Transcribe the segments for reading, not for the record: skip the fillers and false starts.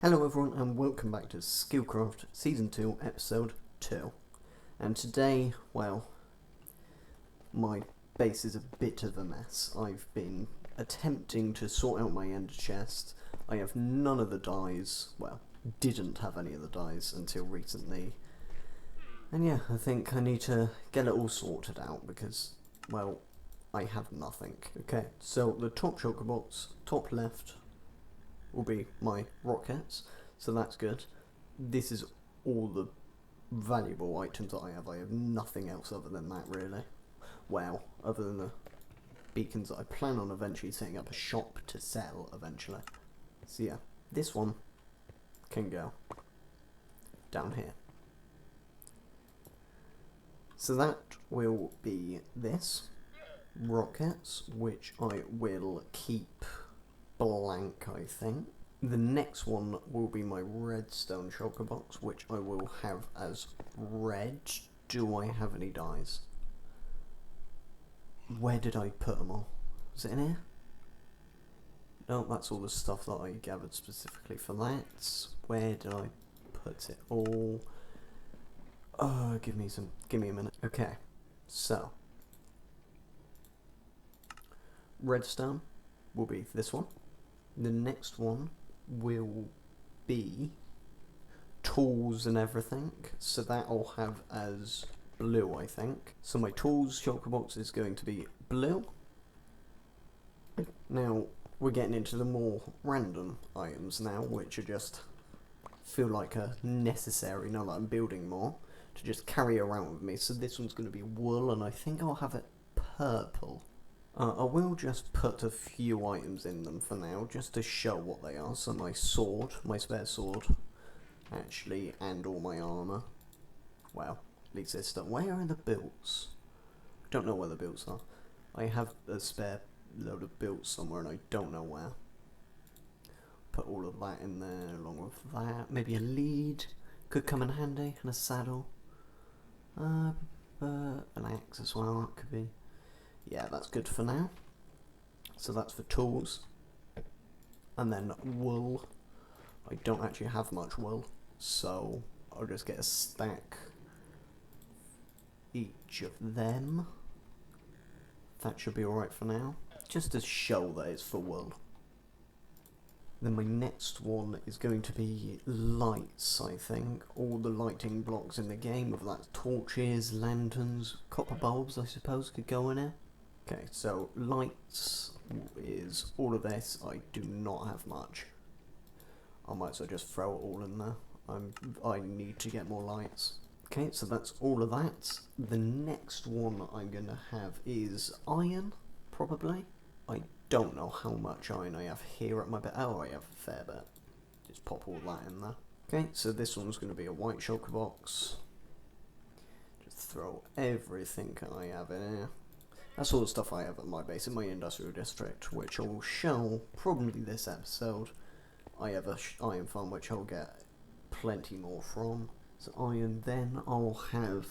Hello everyone and welcome back to Skillcraft Season 2 Episode 2. And today, well, my base is a bit of a mess. I've been attempting to sort out my ender chest. I have none of the dyes, well, didn't have any of the dyes until recently. And yeah, I think I need to get it all sorted out because, well, I have nothing. Okay, so the top shulker box, top left, will be my rockets, so that's good. This is all the valuable items that I have. I have nothing else other than that, really. Well, other than the beacons that I plan on eventually setting up a shop to sell eventually. So yeah, this one can go down here. So that will be this. Rockets, which I will keep blank, I think. The next one will be my redstone shulker box, which I will have as red. Do I have any dyes? Where did I put them all? Was it in here? No, that's all the stuff that I gathered specifically for that. Where did I put it all? Oh, give me a minute. Okay, so redstone will be this one. The next one will be tools and everything, so that I'll have as blue, I think. So my tools shulker box is going to be blue. Now we're getting into the more random items now, which are just feel like a necessary now that I'm building more to just carry around with me. So this one's going to be wool, and I think I'll have it purple. I will just put a few items in them for now, just to show what they are. So my sword, my spare sword, actually, and all my armour. Well, at least this stuff. Where are the builds? I don't know where the builds are. I have a spare load of builds somewhere, and I don't know where. Put all of that in there, along with that. Maybe a lead could come in handy, and a saddle. An axe as well, that could be. Yeah, that's good for now. So that's for tools. And then wool. I don't actually have much wool, so I'll just get a stack each of them. That should be alright for now. Just to show that it's for wool. Then my next one is going to be lights, I think. All the lighting blocks in the game, whether that's torches, lanterns, copper bulbs, I suppose, could go in here. Okay, so lights is all of this. I do not have much. I might as well just throw it all in there. I need to get more lights. Okay, so that's all of that. The next one I'm going to have is iron, probably. I don't know how much iron I have here at my bed. Oh, I have a fair bit. Just pop all that in there. Okay, so this one's going to be a white shulker box. Just throw everything I have in here. That's all the stuff I have at my base in my industrial district, which I will show probably this episode. I have a iron farm which I'll get plenty more from. So iron, then I'll have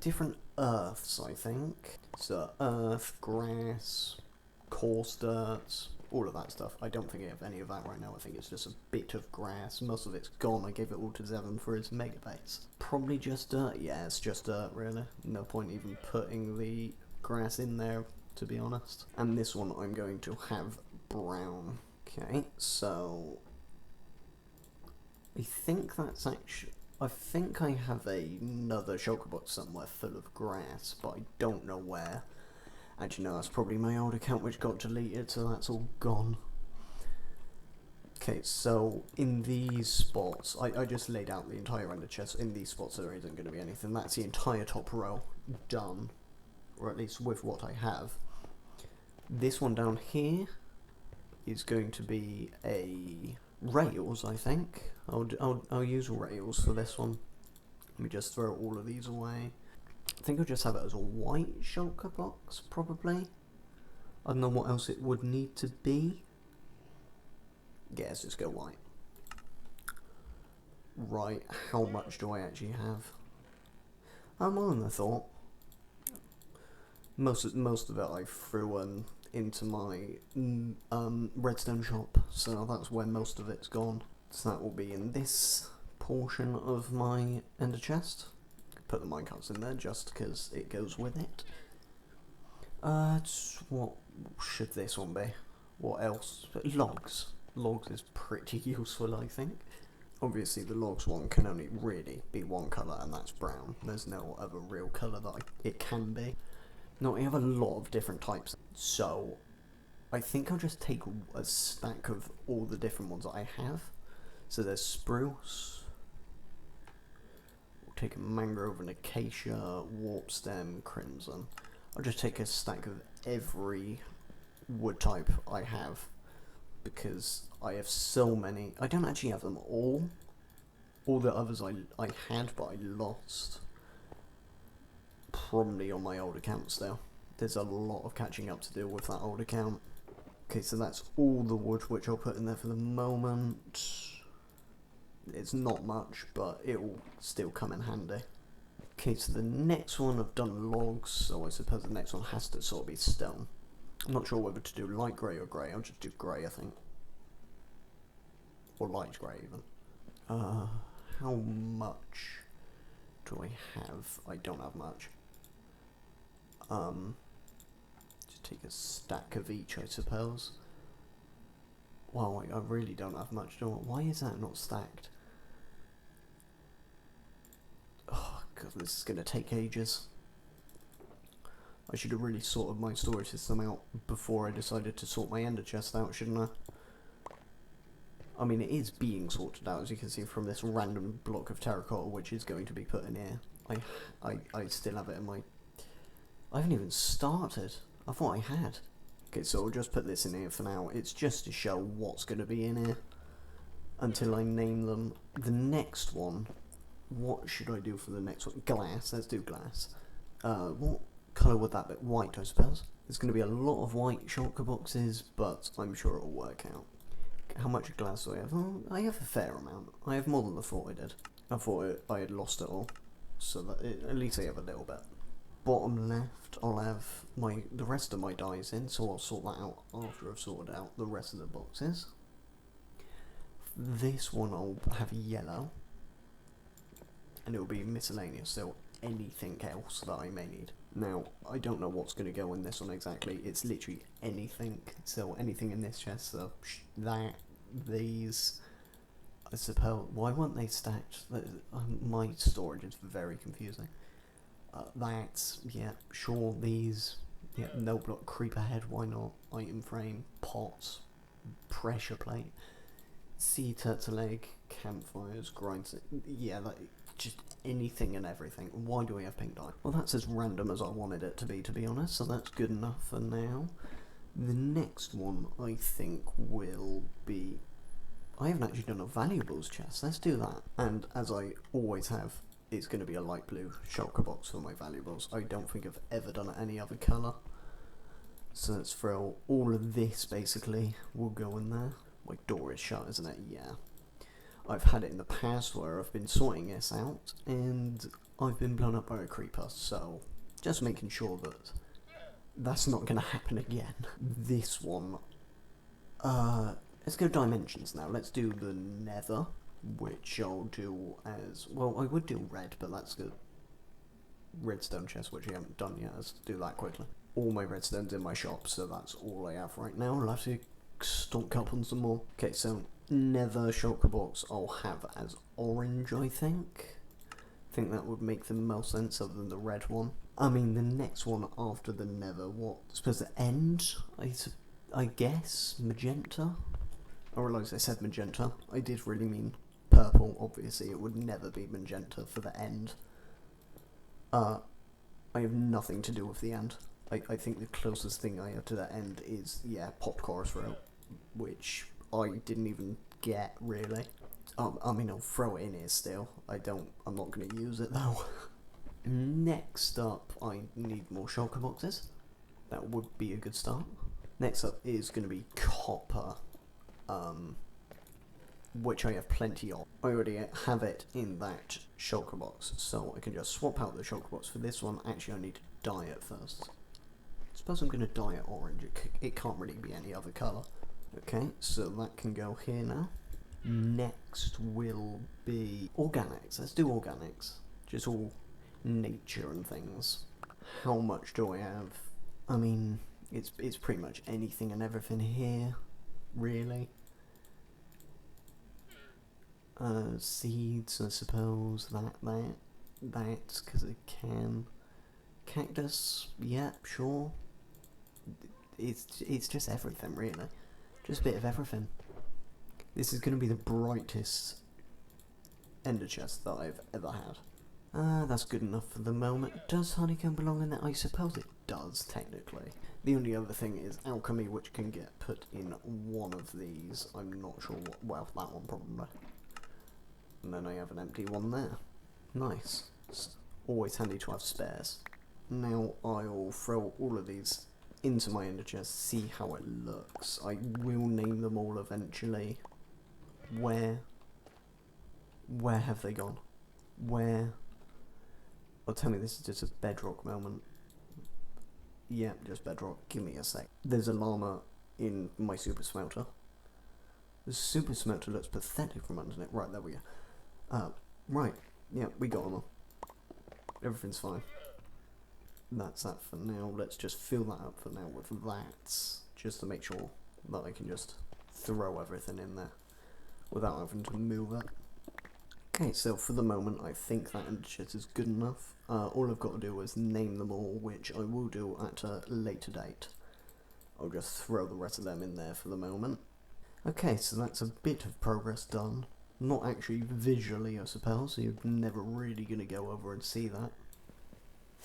different earths, I think. So earth, grass, coarse dirt, all of that stuff. I don't think I have any of that right now. I think it's just a bit of grass. Most of it's gone. I gave it all to Zevan for his mega base. Probably just dirt. Yeah, it's just dirt, really. No point even putting the grass in there, to be honest. And this one I'm going to have brown. Okay, so I think that's actually, I think I have another shulker box somewhere full of grass, but I don't know where. Actually no, that's probably my old account which got deleted, so that's all gone. Okay, so in these spots, I just laid out the entire ender chest. In these spots there isn't going to be anything. That's the entire top row done. Or at least with what I have. This one down here is going to be a rails, I think. I'll use rails for this one. Let me just throw all of these away. I think I'll just have it as a white shulker box, probably. I don't know what else it would need to be. Yeah, let's just go white. Right, how much do I actually have? More than I thought. Most of it I threw into my redstone shop, so that's where most of it's gone. So that will be in this portion of my ender chest. Put the minecarts in there just because it goes with it. What should this one be? What else? Logs. Logs is pretty useful, I think. Obviously the logs one can only really be one colour, and that's brown. There's no other real colour that it can be. No, we have a lot of different types, so I think I'll just take a stack of all the different ones that I have. So there's spruce, we'll take a mangrove, an acacia, warp stem, crimson. I'll just take a stack of every wood type I have, because I have so many. I don't actually have them all. All the others I had, but I lost. Probably on my old account still. There's a lot of catching up to do with that old account. Okay, so that's all the wood which I'll put in there for the moment. It's not much, but it will still come in handy. Okay, so the next one I've done logs, so I suppose the next one has to sort of be stone. I'm not sure whether to do light grey or grey. I'll just do grey, I think. Or light grey, even. How much do I have? I don't have much. Just take a stack of each, I suppose. Wow, I really don't have much, do I? Why is that not stacked? Oh, God, this is going to take ages. I should have really sorted my storage system out before I decided to sort my ender chest out, shouldn't I? I mean, it is being sorted out, as you can see from this random block of terracotta, which is going to be put in here. I still have it in my... I haven't even started. I thought I had. Okay, so I'll just put this in here for now. It's just to show what's going to be in here until I name them. The next one, what should I do for the next one? Glass, let's do glass. What colour would that be? White, I suppose. There's going to be a lot of white shulker boxes, but I'm sure it'll work out. How much glass do I have? Oh, I have a fair amount. I have more than I thought I did. I thought I had lost it all, so that at least I have a little bit. Bottom left, I'll have the rest of my dyes in, so I'll sort that out after I've sorted out the rest of the boxes. This one I'll have yellow, and it'll be miscellaneous, so anything else that I may need. Now, I don't know what's going to go in this one exactly. It's literally anything. So anything in this chest, so that, these, I suppose. Why weren't they stacked? My storage is very confusing. That, yeah, sure, these, yeah, no block, creeper head, why not? Item frame, pots, pressure plate, sea turtle egg, campfires, grinds, yeah, like, just anything and everything. Why do we have pink dye? Well, that's as random as I wanted it to be honest, so that's good enough for now. The next one, I think, will be... I haven't actually done a valuables chest, let's do that. And as I always have, it's going to be a light blue shulker box for my valuables. I don't think I've ever done any other colour. So let's throw all of this, basically, will go in there. My door is shut, isn't it? Yeah. I've had it in the past where I've been sorting this out, and I've been blown up by a creeper, so just making sure that that's not going to happen again. This one, let's go dimensions now. Let's do the nether, which I'll do as, well, I would do red, but that's good. Redstone chest, which I haven't done yet. Let's do that quickly. All my redstone's in my shop, so that's all I have right now. I'll have to stock up on some more. Okay, so nether shulker box I'll have as orange, I think. I think that would make the most sense other than the red one. I mean, the next one after the nether, what? I suppose the end? I guess magenta? I realise I said magenta. I did really mean purple. Obviously, it would never be magenta for the end. I have nothing to do with the end. I think the closest thing I have to the end is, yeah, pop chorus route, which I didn't even get, really. I mean, I'll throw it in here still. I'm not going to use it, though. Next up, I need more shulker boxes. That would be a good start. Next up is going to be copper, which I have plenty of. I already have it in that shulker box, so I can just swap out the shulker box for this one. Actually, I need to dye it first. I suppose I'm going to dye it orange. It can't really be any other colour. Okay, so that can go here now. Next will be organics. Let's do organics. Just all nature and things. How much do I have? I mean, it's pretty much anything and everything here, really. Seeds, I suppose. That, because it can. Cactus, yeah, sure. It's just everything, really. Just a bit of everything. This is going to be the brightest ender chest that I've ever had. That's good enough for the moment. Does honeycomb belong in there? I suppose it does, technically. The only other thing is alchemy, which can get put in one of these. I'm not sure what. Well, that one probably. And then I have an empty one there. Nice. It's always handy to have spares. Now I'll throw all of these into my ender chest, see how it looks. I will name them all eventually. Where have they gone? Where? Oh, tell me this is just a bedrock moment. Yeah, just bedrock. Give me a sec. There's a llama in my super smelter. The super smelter looks pathetic from under it. Right, there we go. Right. Yeah, we got them all. Everything's fine. That's that for now. Let's just fill that up for now with that, just to make sure that I can just throw everything in there without having to move it. Okay, so for the moment I think that ender chest is good enough. All I've got to do is name them all, which I will do at a later date. I'll just throw the rest of them in there for the moment. Okay, so that's a bit of progress done. Not actually visually, I suppose, so you're never really going to go over and see that.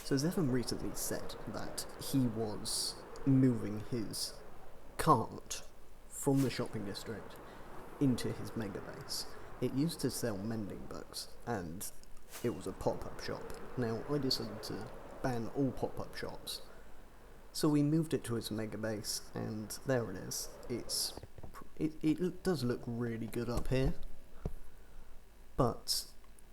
So Zevan recently said that he was moving his cart from the shopping district into his mega base. It used to sell mending books, and it was a pop-up shop. Now, I decided to ban all pop-up shops. So we moved it to his mega base, and there it is. It does look really good up here, but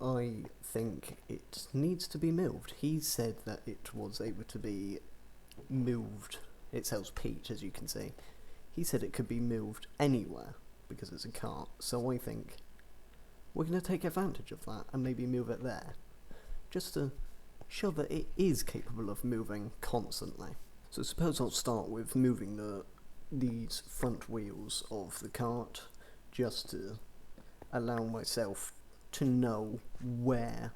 I think it needs to be moved. He said that it was able to be moved. It sells peach, as you can see. He said it could be moved anywhere because it's a cart. So I think we're going to take advantage of that and maybe move it there, just to show that it is capable of moving constantly. So suppose I'll start with moving these front wheels of the cart, just to allow myself to know where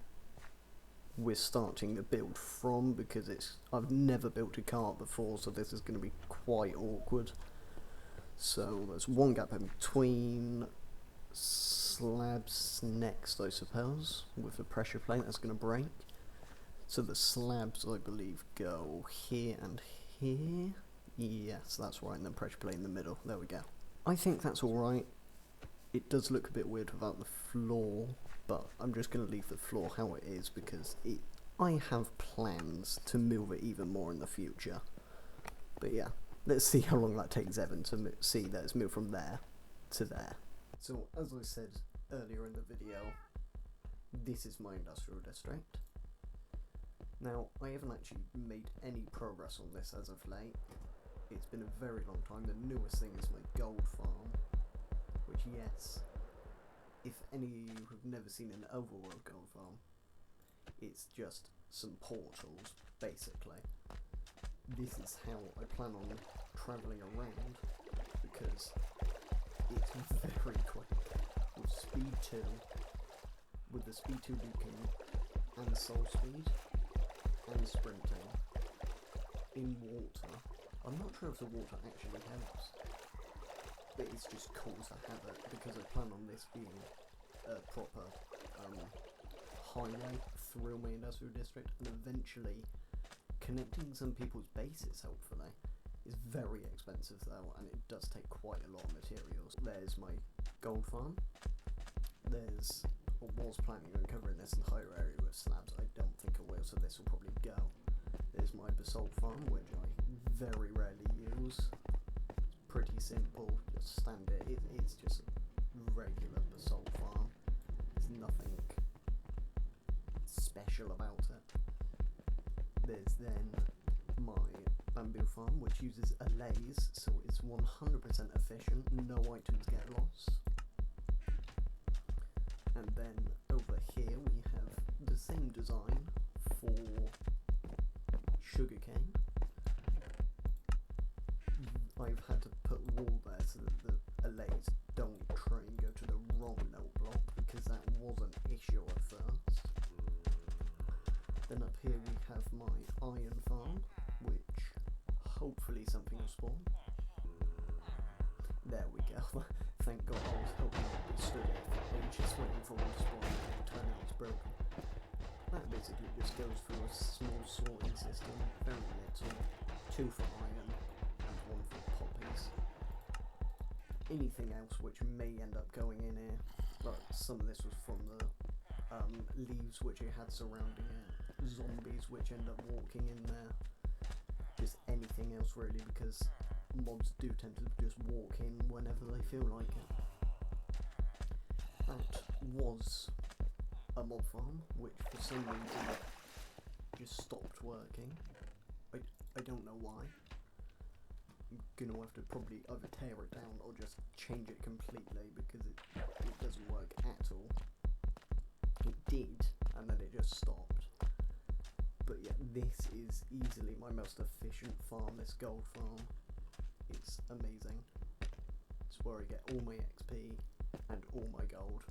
we're starting the build from, because I've never built a cart before, so this is going to be quite awkward. So there's one gap in between. Slabs next, I suppose, with the pressure plate that's going to break. So the slabs, I believe, go here and here. Yes, that's right, and then pressure plate in the middle. There we go. I think that's alright. It does look a bit weird without the floor, but I'm just going to leave the floor how it is, because I have plans to move it even more in the future. But yeah, let's see how long that takes Zevan to see that it's moved from there to there. So, as I said earlier in the video, this is my industrial district. Now, I haven't actually made any progress on this as of late. It's been a very long time. The newest thing is my gold farm, which, yes, if any of you have never seen an overworld gold farm, it's just some portals, basically. This is how I plan on travelling around, because it's very quick. With speed 2, with the speed 2 beacon, and soul speed, and sprinting, in water. I'm not sure if the water actually helps, but it's just cool to have it, because I plan on this being a proper highway through my industrial district, and eventually connecting some people's bases, hopefully. It's very expensive though, and it does take quite a lot of materials. There's my gold farm. I was planning on covering this in the higher area with slabs. I don't think I will, so this will probably go. There's my basalt farm, which I very rarely use. It's pretty simple, just standard. It's just a regular basalt farm. There's nothing special about it. There's then my bamboo farm, which uses a lathe, so it's 100% efficient, no items get lost. And then over here we have the same design for sugarcane. I've had to put a wall there so that the allays don't try and go to the wrong note block, because that was an issue at first. Then up here we have my iron farm, which hopefully something will spawn. There we go. Thank God I was hoping it would be stood here. I'm just waiting for one to spawn and it turns out it's broken. That basically just goes through a small sorting system, very little. 2 for iron and 1 for poppies. Anything else which may end up going in here, like some of this was from the leaves which it had surrounding it, zombies which end up walking in there, just anything else really, because mobs do tend to just walk in whenever they feel like it. That was a mob farm which for some reason just stopped working. I don't know why. I'm gonna have to probably either tear it down or just change it completely, because it doesn't work at all. It did, and then it just stopped. But yeah, this is easily my most efficient farm, this gold farm. It's amazing. It's where I get all my XP and all my gold.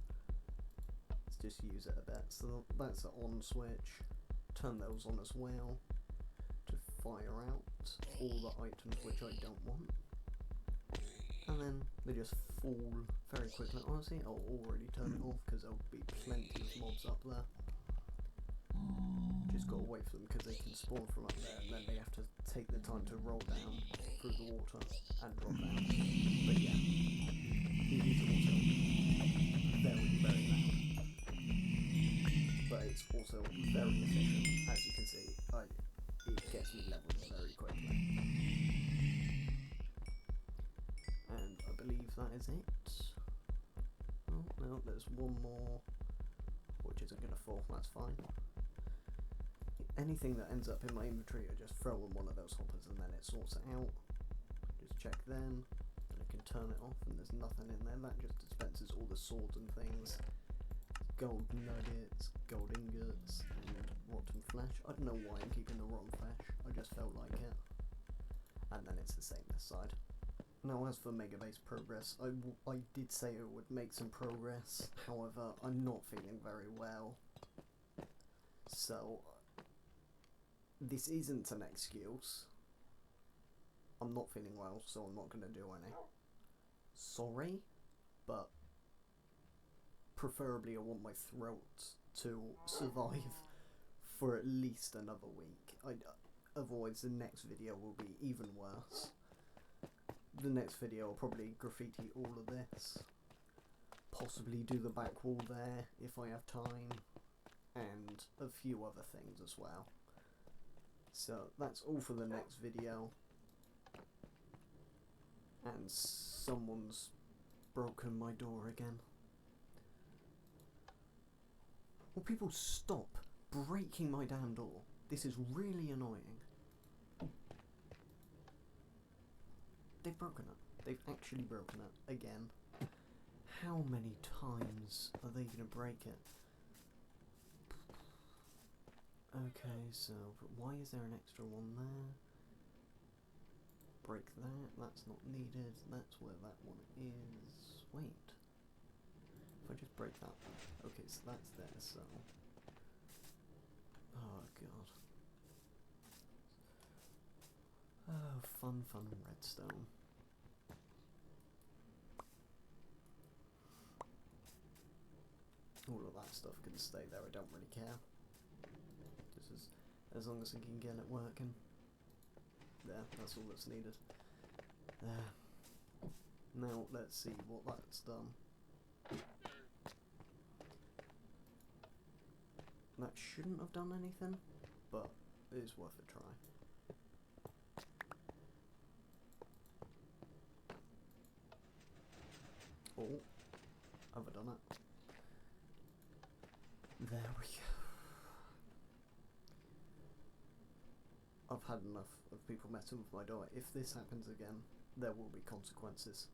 Let's just use it a bit. So that's the on switch. Turn those on as well to fire out all the items which I don't want. And then they just fall very quickly. Honestly, I'll already turn it off because there'll be plenty of mobs up there. Just gotta wait for them because they can spawn from up there, and then they have to take the time to roll down through the water and drop down. But yeah, it is also very, very loud. But it's also very efficient. As you can see, it gets me levels very quickly. And I believe that is it. Oh no, there's one more, which isn't going to fall, that's fine. Anything that ends up in my inventory, I just throw in one of those hoppers and then it sorts it out. Just check then, and I can turn it off and there's nothing in there. That just dispenses all the swords and things. Gold nuggets, gold ingots, and rotten flesh. I don't know why I'm keeping the rotten flesh, I just felt like it. And then it's the same this side. Now as for Mega Base progress, I did say I would make some progress, however I'm not feeling very well. So this isn't an excuse. I'm not feeling well, so I'm not going to do any. Sorry, but preferably I want my throat to survive for at least another week. Otherwise the next video will be even worse. The next video will probably graffiti all of this, possibly do the back wall there if I have time, and a few other things as well. So that's all for the next video. And someone's broken my door again. Will people stop breaking my damn door? This is really annoying. They've broken it. They've actually broken it again. How many times are they going to break it? Okay, so why is there an extra one there? Break that, that's not needed, that's where that one is. Wait. If I just break that one. Okay, so that's there, so. Oh god. Oh, fun redstone. All of that stuff can stay there, I don't really care. Just as long as I can get it working. There, that's all that's needed. There. Now let's see what that's done. That shouldn't have done anything, but it is worth a try. Oh, have I done it? There we go. I've had enough of people messing with my door. If this happens again, there will be consequences.